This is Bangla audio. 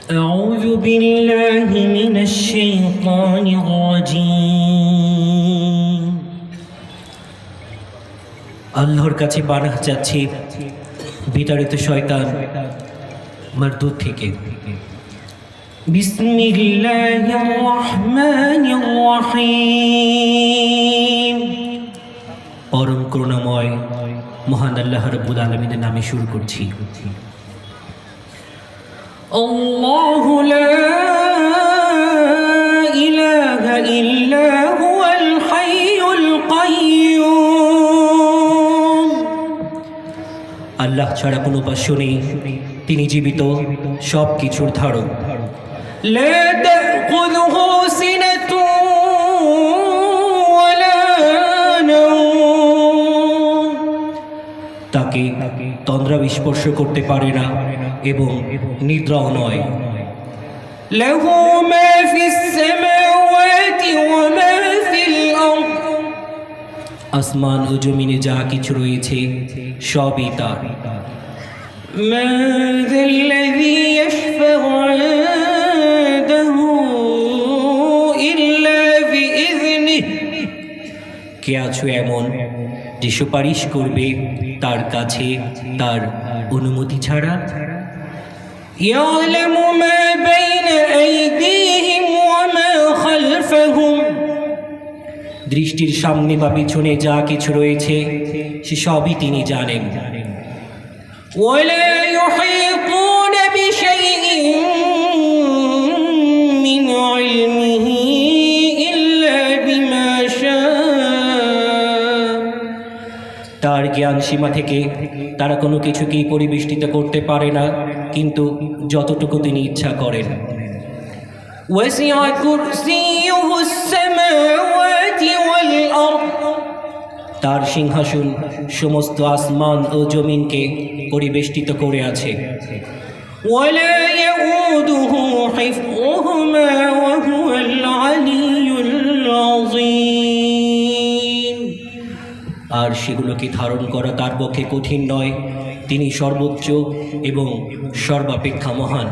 أعوذ بالله من الشيطان الرجيم আল্লাহর কাছে পানাহ চাচ্ছি বিতাড়িত শয়তান মারদুদ থেকে। বিসমিল্লাহির রহমানির রহিম। পরম করুণাময় মহান আল্লাহ রাব্বুল আলামিনের নামে শুরু করছি। আল্লাহু লা ইলাহা ইল্লা হুয়াল হাইয়ুল কাইয়্যুম। আল্লাহ ছাড়া কোনো উপাস্য নেই, তিনি জীবিত, সব কিছুর ধারক। লা তাখুযুহু সিনাতুন ওয়ালা নাওম। তাকে তন্দ্রা স্পর্শ করতে পারে না এবং নিদ্রাও নয়। লাহু মা ফিস সামাওয়াতি ওয়া মা ফিল আরদ। আসমান ও জমিনে যা কিছু রয়েছে সবই তার। মা যাল্লাযী ইয়াশফাউ ইনদাহু ইল্লা বিইযনিহি। কে আছো এমন যে সুপারিশ করবে তার কাছে তার অনুমতি ছাড়া? ইয়ালামু মা বাইনা আইদিহিম ওয়া মা খালফাহুম। দৃষ্টির সামনে বা পিছনে যা কিছু রয়েছে সে সবই তিনি জানেন। ওয়ালা ইউহিতুনা বিশাইইন মিন ইলমিহি ইল্লা বিমা শাআ। তার জ্ঞান সীমা থেকে তারা কোনো কিছুকেই পরিবেষ্টিত করতে পারে না, কিন্তু যতটুকু তিনি ইচ্ছা করেন। ওয়াসিআ কুরসিয়ুহুস সামাওয়াতি ওয়াল আরদ। তার সিংহাসন সমস্ত আসমান ও জমিনকে পরিবেষ্টিত করে আছে। ওয়ালা ইয়াউদুহু হিফযুহুমা ওয়া হুয়াল আলিয়্যুল আযীম। আর সেগুলোকে ধারণ করা তার পক্ষে কঠিন নয়, তিনি সর্বোচ্চ এবং সর্বাপেক্ষা মহান।